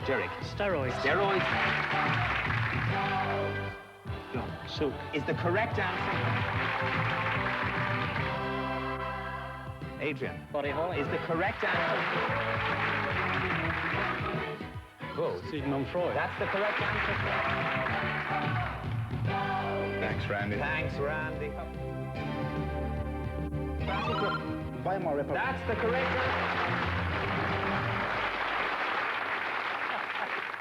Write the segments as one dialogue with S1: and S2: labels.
S1: Derek.
S2: Steroids.
S1: Steroids.
S2: John. Silk.
S1: Is the correct answer. Adrian.
S2: Body Holly.
S1: Is the correct answer. Whoa.
S2: Sigmund Freud.
S1: That's the correct answer.
S3: Thanks, Randy.
S1: Thanks, Randy.
S3: Weimar Republic.
S1: That's the correct answer.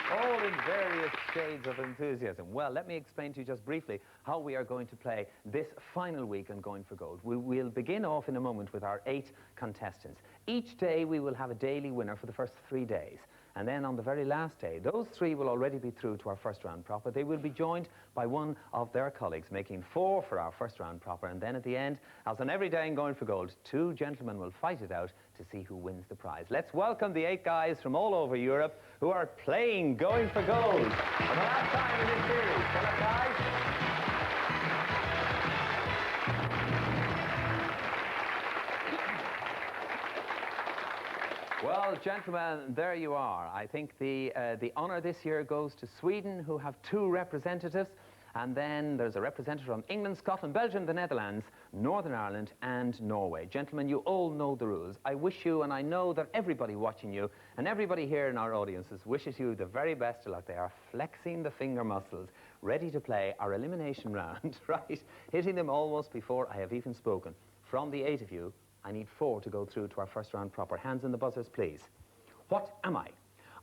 S1: All in various shades of enthusiasm. Well, let me explain to you just briefly how we are going to play this final week on Going for Gold. We'll begin off in a moment with our 8 contestants. Each day we will have a daily winner for the first 3 days. And then on the very last day, those 3 will already be through to our first round proper. They will be joined by one of their colleagues, making 4 for our first round proper. And then at the end, as on every day in Going for Gold, 2 gentlemen will fight it out to see who wins the prize. Let's welcome the 8 guys from all over Europe who are playing Going for Gold for the last time in this series. Hello, guys. Well, gentlemen, there you are. I think the honour this year goes to Sweden, who have 2 representatives, and then there's a representative from England, Scotland, Belgium, the Netherlands, Northern Ireland, and Norway. Gentlemen, you all know the rules. I wish you, and I know that everybody watching you, and everybody here in our audiences wishes you the very best of luck. They are flexing the finger muscles, ready to play our elimination round, right? Hitting them almost before I have even spoken. From the 8 of you, I need 4 to go through to our first round proper. Hands on the buzzers, please. What am I?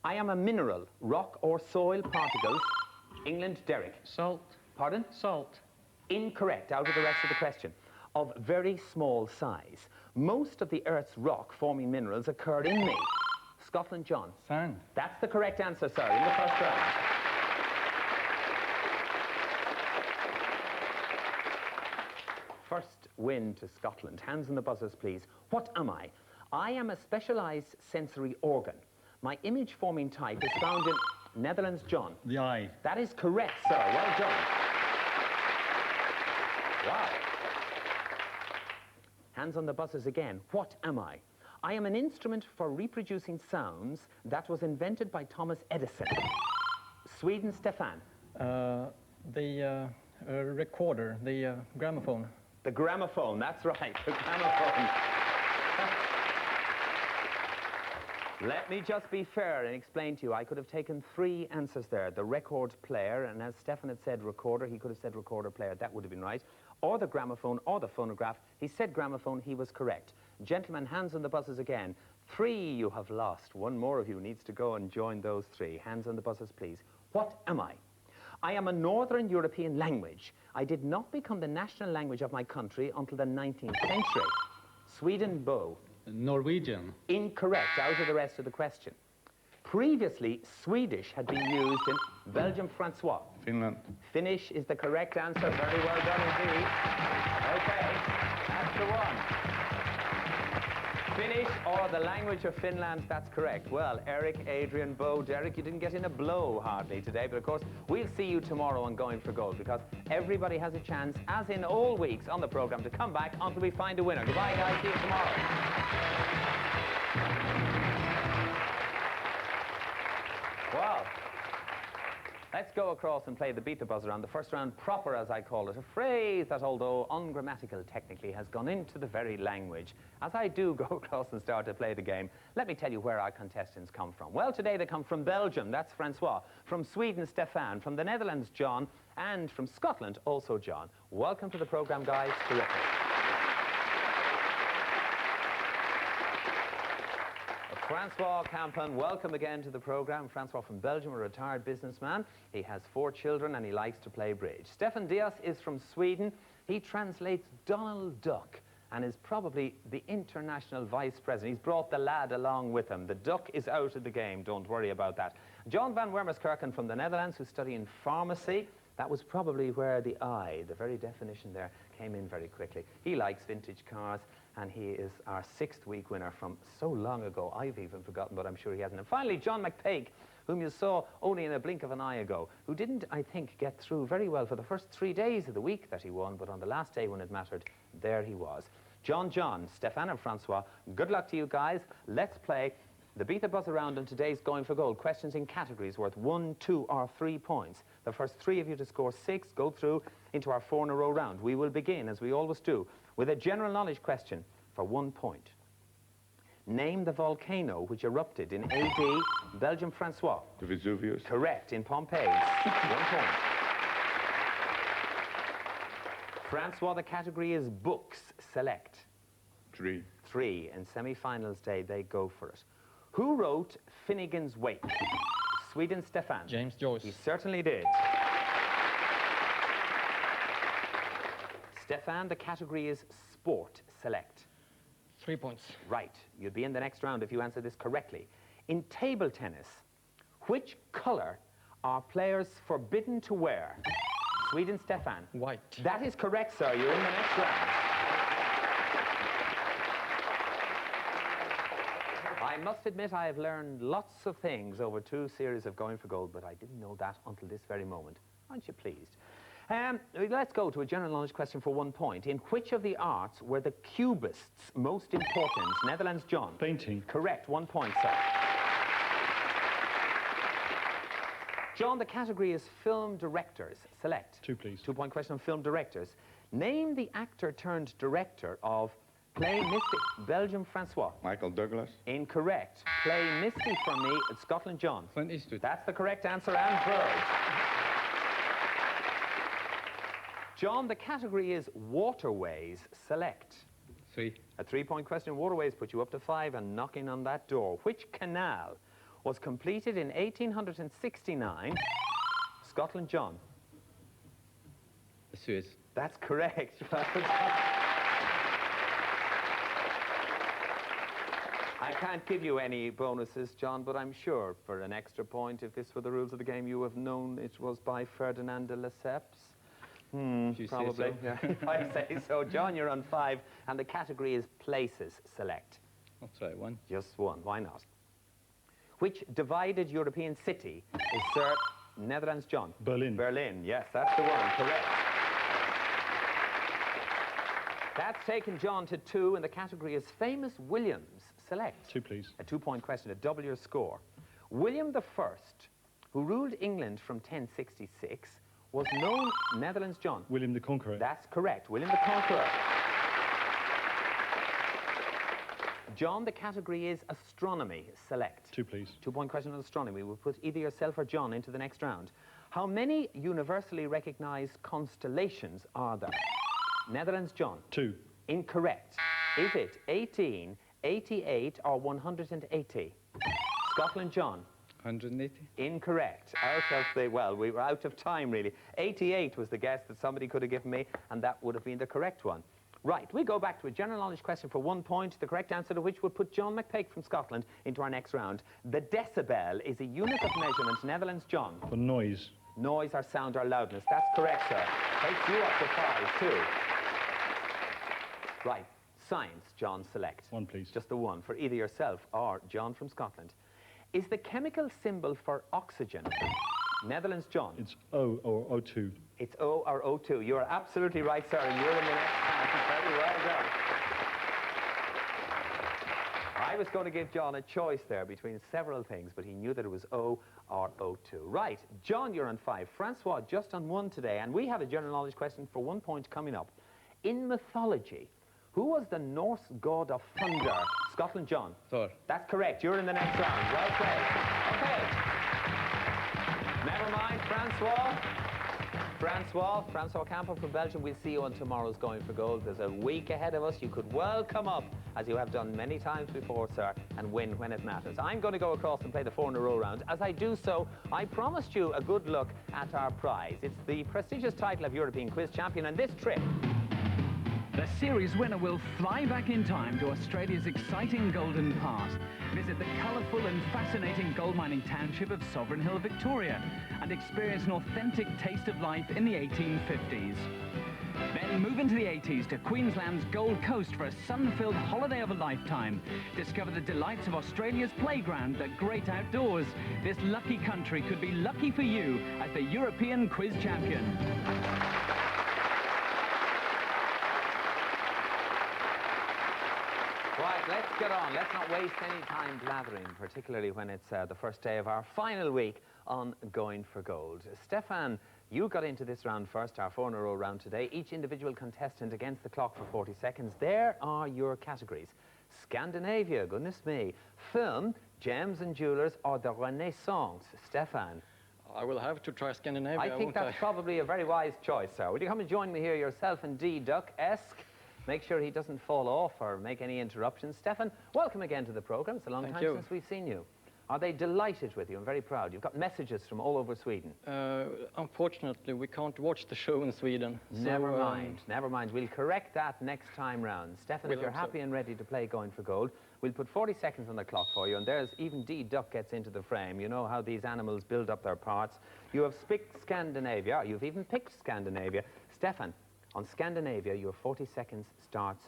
S1: I am a mineral, rock or soil particles. England, Derek.
S2: Salt.
S1: Pardon?
S2: Salt.
S1: Incorrect, out of the rest of the question. Of very small size. Most of the Earth's rock-forming minerals occur in me. Scotland, John.
S2: Sand.
S1: That's the correct answer, sir, in the first round. First win to Scotland. Hands on the buzzers, please. What am I? I am a specialised sensory organ. My image-forming type is found in Netherlands, John.
S2: The eye.
S1: That is correct, sir. Well done. Wow. Hands on the buzzers again. What am I? I am an instrument for reproducing sounds that was invented by Thomas Edison. Sweden, Stefan.
S2: The recorder, the gramophone.
S1: The gramophone, that's right, the gramophone. Let me just be fair and explain to you, I could have taken 3 answers there. The record player, and as Stefan had said recorder, he could have said recorder player, that would have been right. Or the gramophone, or the phonograph. He said gramophone, he was correct. Gentlemen, hands on the buzzers again. 3 you have lost. 1 more of you needs to go and join those 3. Hands on the buzzers, please. What am I? I am a Northern European language. I did not become the national language of my country until the 19th century. Sweden, Bo.
S2: Norwegian.
S1: Incorrect, out of the rest of the question. Previously, Swedish had been used in Belgium, Francois.
S3: Finland.
S1: Finnish is the correct answer. Very well done indeed. Okay, that's the one. Finnish, or the language of Finland, that's correct. Well, Eric, Adrian, Bo, Derek, you didn't get in a blow hardly today, but of course, we'll see you tomorrow on Going for Gold, because everybody has a chance, as in all weeks on the programme, to come back until we find a winner. Goodbye, guys. See you tomorrow. Well, let's go across and play the Beat the Buzzer round, the first round proper, as I call it, a phrase that, although ungrammatical technically, has gone into the very language. As I do go across and start to play the game, let me tell you where our contestants come from. Well, today they come from Belgium, that's Francois, from Sweden, Stefan, from the Netherlands, John, and from Scotland, also John. Welcome to the programme, guys. Terrific. Francois Campan, welcome again to the programme. Francois from Belgium, a retired businessman. He has 4 children and he likes to play bridge. Stefan Diaz is from Sweden. He translates Donald Duck and is probably the international vice president. He's brought the lad along with him. The duck is out of the game, don't worry about that. John van Wermerskerken from the Netherlands, who's studying pharmacy. That was probably where the I, the very definition there, came in very quickly. He likes vintage cars, and he is our 6th week winner from so long ago, I've even forgotten, but I'm sure he hasn't. And finally, John McPake, whom you saw only in a blink of an eye ago, who didn't, I think, get through very well for the first 3 days of the week that he won, but on the last day when it mattered, there he was. John, Stefan and Francois, good luck to you guys. Let's play The Beat the Buzz around on today's Going for Gold. Questions in categories worth 1, 2 or 3 points. The first 3 of you to score 6 go through into our 4-in-a-row round. We will begin, as we always do, with a general knowledge question for 1 point. Name the volcano which erupted in AD Belgium, Francois.
S3: Vesuvius.
S1: Correct, in Pompeii. 1 point. Francois, the category is books. Select.
S3: 3.
S1: 3. In semi-finals day, they go for it. Who wrote Finnegan's Wake? Sweden, Stefan.
S2: James Joyce.
S1: He certainly did. Stefan, the category is sport. Select.
S2: 3 points.
S1: Right. You'll be in the next round if you answer this correctly. In table tennis, which colour are players forbidden to wear? Sweden, Stefan.
S2: White.
S1: That is correct, sir. You're in the next round. I must admit I have learned lots of things over 2 series of Going for Gold, but I didn't know that until this very moment. Aren't you pleased? Let's go to a general knowledge question for 1 point. In which of the arts were the Cubists most important? Netherlands, John.
S2: Painting.
S1: Correct. 1 point, sir. John, the category is film directors. Select.
S2: 2, please.
S1: 2 point question on film directors. Name the actor turned director of Play Misty, Belgium, Francois.
S3: Michael Douglas.
S1: Incorrect. Play Misty for me at Scotland, John.
S2: Clint Eastwood.
S1: That's the correct answer, and Bird. John, the category is waterways. Select.
S2: 3.
S1: A 3-point question. Waterways put you up to 5 and knocking on that door. Which canal was completed in 1869? Scotland, John.
S2: The Suez.
S1: That's correct. I can't give you any bonuses, John, but I'm sure for an extra point, if this were the rules of the game, you have known it was by Ferdinand de Lesseps. Probably.
S2: So.
S1: Yeah, if I say so. John, you're on 5, and the category is places. Select.
S2: I'll try 1.
S1: Just 1. Why not? Which divided European city is Sir Netherlands, John?
S2: Berlin.
S1: Berlin. Yes, that's the one. Correct. That's taken John to 2, and the category is famous Williams. Select.
S2: 2, please.
S1: A 2-point question, a double your score. William I, who ruled England from 1066, was known... Netherlands, John.
S2: William the Conqueror.
S1: That's correct. William the Conqueror. John, the category is astronomy. Select.
S2: 2, please.
S1: 2-point question on astronomy. We'll put either yourself or John into the next round. How many universally recognized constellations are there? Netherlands, John.
S2: 2.
S1: Incorrect. Is it 18, 88 or 180? Scotland, John.
S2: 180.
S1: Incorrect. Out of the, well, we were out of time, really. 88 was the guess that somebody could have given me, and that would have been the correct one. Right, we go back to a general knowledge question for 1 point, the correct answer to which would put John McPake from Scotland into our next round. The decibel is a unit of measurement. Netherlands, John.
S2: For noise.
S1: Noise or sound or loudness. That's correct, sir. Takes you up to 5, too. Right, science, John. Select.
S2: 1, please.
S1: Just the 1 for either yourself or John from Scotland. Is the chemical symbol for oxygen? Netherlands, John.
S2: It's O or O2.
S1: It's O or O2. You're absolutely right, sir, and you're in the next round. Very well done. I was going to give John a choice there between several things, but he knew that it was O or O2. Right, John, you're on 5. Francois, just on 1 today, and we have a general knowledge question for 1 point coming up. In mythology, who was the Norse god of thunder? Scotland, John.
S2: Thor.
S1: That's correct. You're in the next round. Well played. Okay. Never mind, Francois. Francois Campbell from Belgium. We'll see you on tomorrow's Going for Gold. There's a week ahead of us. You could well come up, as you have done many times before, sir, and win when it matters. I'm going to go across and play the 4-in-a-row round. As I do so, I promised you a good look at our prize. It's the prestigious title of European Quiz Champion, and this trip...
S4: The series winner will fly back in time to Australia's exciting golden past, visit the colourful and fascinating gold mining township of Sovereign Hill, Victoria, and experience an authentic taste of life in the 1850s. Then move into the 80s to Queensland's Gold Coast for a sun-filled holiday of a lifetime. Discover the delights of Australia's playground, the great outdoors. This lucky country could be lucky for you as the European Quiz Champion.
S1: Right, let's get on. Let's not waste any time blathering, particularly when it's the first day of our final week on Going for Gold. Stefan, you got into this round first, our 4-in-a-row round today. Each individual contestant against the clock for 40 seconds. There are your categories. Scandinavia, goodness me. Film, gems and jewelers, or the Renaissance. Stefan.
S2: I will have to try Scandinavia,
S1: I think
S2: won't
S1: that's probably a very wise choice, sir. Will you come and join me here yourself and D-Duck-esque? Make sure he doesn't fall off or make any interruptions. Stefan, welcome again to the programme. It's a long time since we've seen you. Are they delighted with you? I'm very proud. You've got messages from all over Sweden.
S2: Unfortunately, we can't watch the show in Sweden.
S1: Never mind, never mind. We'll correct that next time round. Stefan, if you're happy and ready to play Going for Gold, we'll put 40 seconds on the clock for you, and there's even D-Duck gets into the frame. You know how these animals build up their parts. You have picked Scandinavia. You've even picked Scandinavia. Stefan, on Scandinavia, your 40 seconds starts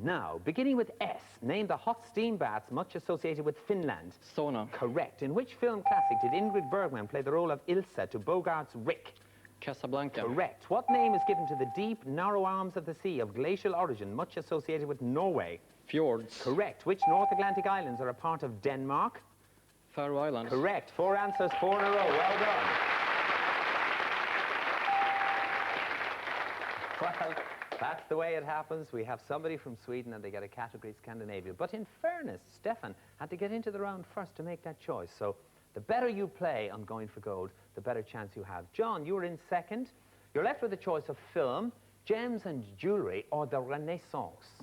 S1: now. Beginning with S, name the hot steam baths much associated with Finland.
S2: Sauna.
S1: Correct. In which film classic did Ingrid Bergman play the role of Ilse to Bogart's Rick?
S2: Casablanca.
S1: Correct. What name is given to the deep, narrow arms of the sea of glacial origin, much associated with Norway?
S2: Fjords.
S1: Correct. Which North Atlantic islands are a part of Denmark?
S2: Faroe Islands.
S1: Correct. 4 answers, 4 in a row. Well done. Well, that's the way it happens. We have somebody from Sweden and they get a category Scandinavia. But in fairness, Stefan had to get into the round first to make that choice. So the better you play on Going for Gold, the better chance you have. John, you were in second. You're left with a choice of film, gems and jewellery, or the Renaissance.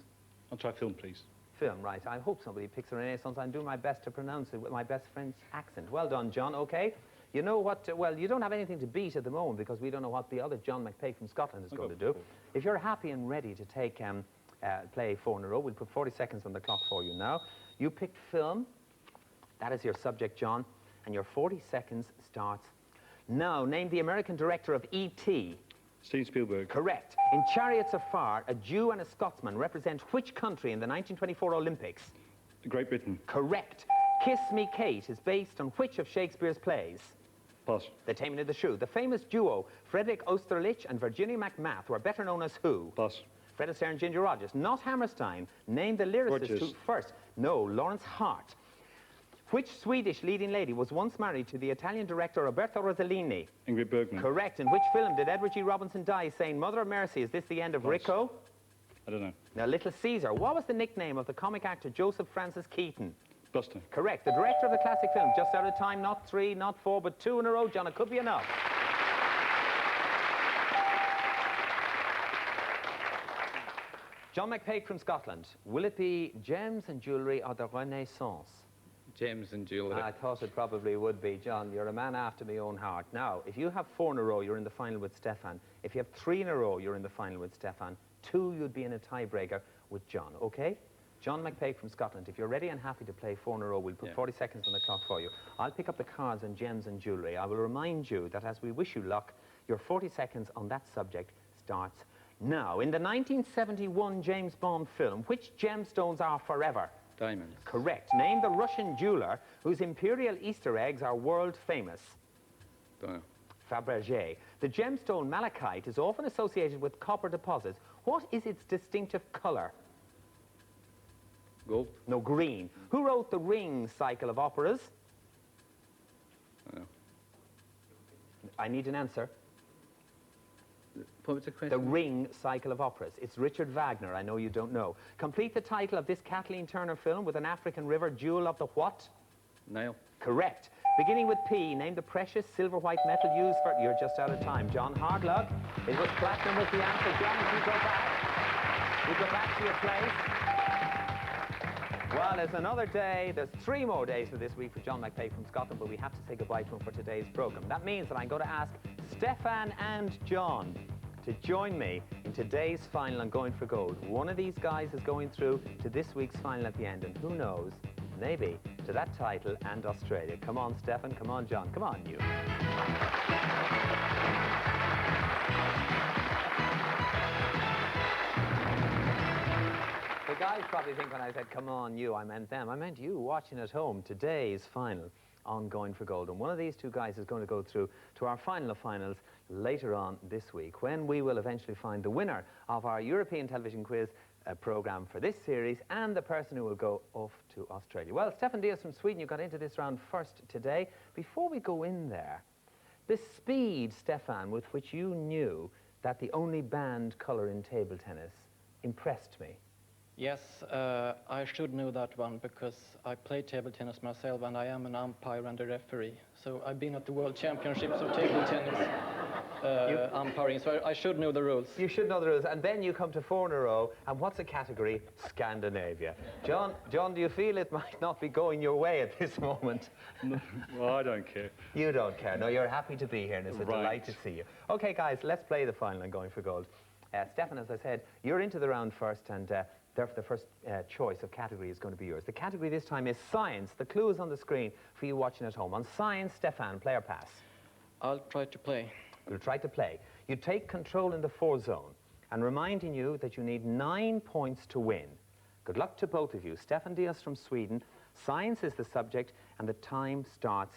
S2: I'll try film, please.
S1: Film, right. I hope somebody picks the Renaissance. I'm doing my best to pronounce it with my best French accent. Well done, John. OK. You know what? Well, you don't have anything to beat at the moment because we don't know what the other John McPake from Scotland is going to do. If you're happy and ready to take play 4 in a row, we'll put 40 seconds on the clock for you now. You picked film. That is your subject, John. And your 40 seconds starts now. Name the American director of E.T.
S2: Steven Spielberg.
S1: Correct. In Chariots of Fire, a Jew and a Scotsman represent which country in the 1924 Olympics?
S2: Great Britain.
S1: Correct. Kiss Me Kate is based on which of Shakespeare's plays?
S2: Pass.
S1: The Taming of the Shrew. The famous duo Frederick Osterlich and Virginia McMath were better known as who?
S2: Pass.
S1: Fred Astaire and Ginger Rogers. Not Hammerstein. Name the lyricist
S2: Rogers.
S1: who first. No, Lawrence Hart. Which Swedish leading lady was once married to the Italian director Roberto Rossellini?
S2: Ingrid Bergman.
S1: Correct. In which film did Edward G. Robinson die saying, Mother of Mercy, is this the end of Rico?
S2: I don't know.
S1: Now, Little Caesar. What was the nickname of the comic actor Joseph Francis Keaton?
S2: Buster.
S1: Correct. The director of the classic film, just out of time, not 3, not 4, but 2 in a row. John, it could be enough. John McPake from Scotland. Will it be gems and jewellery or the Renaissance?
S2: Gems and jewellery.
S1: I thought it probably would be. John, you're a man after my own heart. Now, if you have 4 in a row, you're in the final with Stefan. If you have 3 in a row, you're in the final with Stefan. 2, you'd be in a tiebreaker with John, OK? John McPake from Scotland, if you're ready and happy to play 4 in a row, we'll put 40 seconds on the clock for you. I'll pick up the cards and gems and jewellery. I will remind you that as we wish you luck, your 40 seconds on that subject starts now. In the 1971 James Bond film, which gemstones are forever?
S2: Diamonds.
S1: Correct. Name the Russian jeweler whose imperial Easter eggs are world famous.
S2: Don't know.
S1: Fabergé. The gemstone malachite is often associated with copper deposits. What is its distinctive colour?
S2: Gold.
S1: No, green. Who wrote the Ring cycle of operas? I need an answer.
S2: What was the question?
S1: The Ring cycle of operas. It's Richard Wagner. I know you don't know. Complete the title of this Kathleen Turner film with an African river, Jewel of the what?
S2: Nile.
S1: Correct. Beginning with P, name the precious silver white metal used for... You're just out of time, John. Hard luck. It was platinum with the answer. John, you go back. You go back to your place. Well, it's another day. There's 3 more days for this week for John McPake from Scotland, but we have to say goodbye to him for today's programme. That means that I'm going to ask Stefan and John to join me in today's final on Going for Gold. One of these guys is going through to this week's final at the end, and who knows, maybe to that title and Australia. Come on, Stefan. Come on, John. Come on, you. The guys probably think when I said, come on, you, I meant them. I meant you watching at home today's final on Going for Gold. And one of these 2 guys is going to go through to our final of finals later on this week, when we will eventually find the winner of our European television quiz programme for this series and the person who will go off to Australia. Well, Stefan Diaz from Sweden, you got into this round first today. Before we go in there, the speed, Stefan, with which you knew that the only banned colour in table tennis impressed me.
S2: Yes, I should know that one because I play table tennis myself and I am an umpire and a referee. So I've been at the World Championships of table tennis umpiring, so I should know the rules.
S1: You should know the rules. And then you come to 4 in a row, and what's the category? Scandinavia. John, do you feel it might not be going your way at this moment?
S3: No, well, I don't care.
S1: You don't care. No, you're happy to be here, and it's a delight to see you. Okay, guys, let's play the final and going for gold. Stefan, as I said, you're into the round first, and therefore the first choice of category is going to be yours. The category this time is science. The clue is on the screen for you watching at home. On science, Stefan, play or pass?
S2: I'll try to play.
S1: You'll try to play. You take control in the 4 zone, and reminding you that you need 9 points to win. Good luck to both of you. Stefan Diaz from Sweden. Science is the subject, and the time starts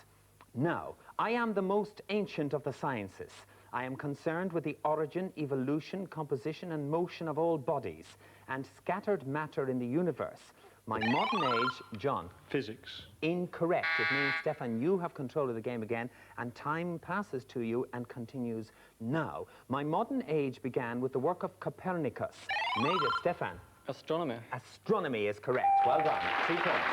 S1: now. I am the most ancient of the sciences. I am concerned with the origin, evolution, composition, and motion of all bodies, and scattered matter in the universe. My modern age, John.
S3: Physics.
S1: Incorrect. It means, Stefan, you have control of the game again, and time passes to you and continues now. My modern age began with the work of Copernicus. Made it, Stefan.
S2: Astronomy.
S1: Astronomy is correct. Well done. 3 points.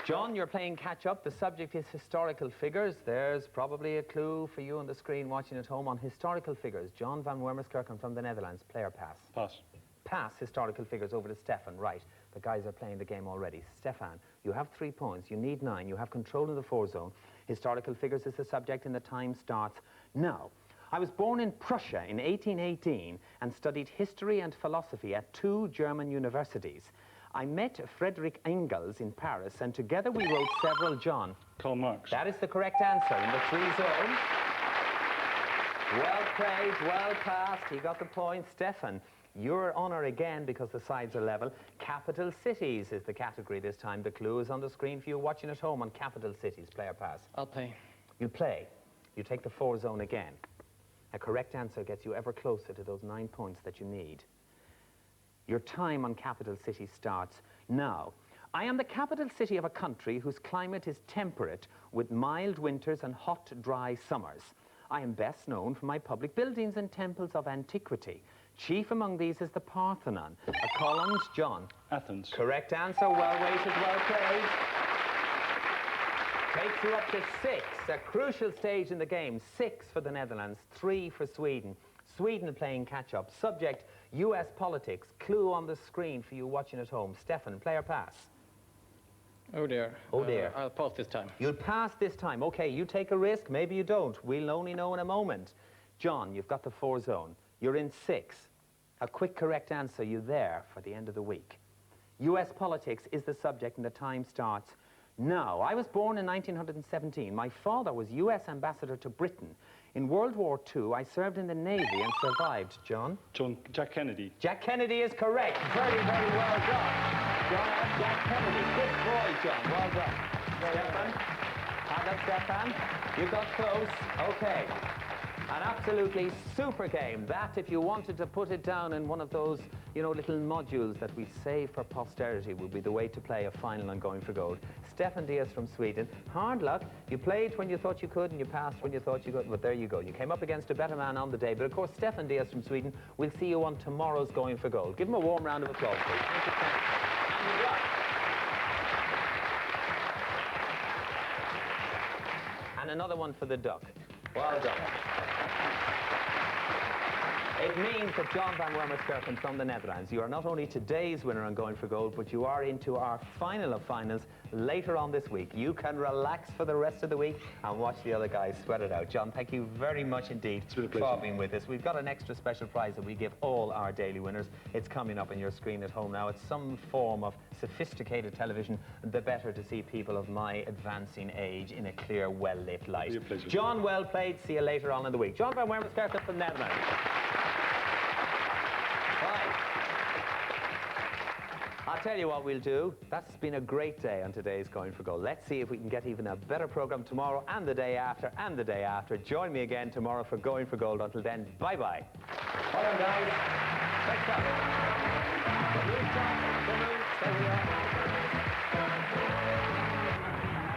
S1: John, you're playing catch-up. The subject is historical figures. There's probably a clue for you on the screen watching at home on historical figures. John van Wormerskerken from the Netherlands. Play or pass?
S3: Pass.
S1: Pass historical figures over to Stefan. Right. The guys are playing the game already. Stefan, you have 3 points. You need 9. You have control in the 4 zone. Historical figures is the subject, and the time starts now. I was born in Prussia in 1818 and studied history and philosophy at 2 German universities. I met Friedrich Engels in Paris, and together we wrote several, John.
S3: Karl Marx.
S1: That is the correct answer in the 3 zone. Well played, well passed. He got the point. Stefan, you're honour again because the sides are level. Capital cities is the category this time. The clue is on the screen for you watching at home on capital cities. Play or pass?
S2: I'll play.
S1: You play. You take the 4 zone again. A correct answer gets you ever closer to those 9 points that you need. Your time on capital city starts now. I am the capital city of a country whose climate is temperate with mild winters and hot, dry summers. I am best known for my public buildings and temples of antiquity. Chief among these is the Parthenon. A columns, John.
S3: Athens.
S1: Correct answer, well weighted, well played. Takes you up to 6, a crucial stage in the game. 6 for the Netherlands, 3 for Sweden. Sweden playing catch-up. Subject, US politics. Clue on the screen for you watching at home. Stefan, play or pass?
S2: Oh dear.
S1: Oh dear.
S2: I'll pass this time.
S1: You'll pass this time. Okay, you take a risk, maybe you don't. We'll only know in a moment. John, you've got the 4 zone. You're in 6. A quick correct answer, you're there for the end of the week. US politics is the subject, and the time starts now. I was born in 1917. My father was US ambassador to Britain. In World War II, I served in the Navy and survived. John?
S3: Jack Kennedy.
S1: Jack Kennedy is correct. Very, very well done. John, Jack Kennedy. Good boy, John. Well done. Stefan? Hand up, Stefan. You got close. Okay. An absolutely super game. That, if you wanted to put it down in one of those, you know, little modules that we save for posterity, would be the way to play a final on Going for Gold. Stefan Diaz from Sweden. Hard luck. You played when you thought you could, and you passed when you thought you could. But there you go. You came up against a better man on the day. But of course, Stefan Diaz from Sweden. We'll see you on tomorrow's Going for Gold. Give him a warm round of applause, please. Thank you, Stefan. And good luck. And another one for the duck. Well done. It means that John van Wormerskerken from the Netherlands, you are not only today's winner on Going for Gold, but you are into our final of finals later on this week. You can relax for the rest of the week and watch the other guys sweat it out. John, thank you very much indeed for being with us. We've got an extra special prize that we give all our daily winners. It's coming up on your screen at home now. It's some form of sophisticated television, the better to see people of my advancing age in a clear, well-lit light.
S3: Your pleasure.
S1: John, well played. See you later on in the week. John van Wormerskerken from the Netherlands. I'll tell you what we'll do. That's been a great day on today's Going for Gold. Let's see if we can get even a better program tomorrow and the day after and the day after. Join me again tomorrow for Going for Gold. Until then, bye-bye. Well done, guys. Next up.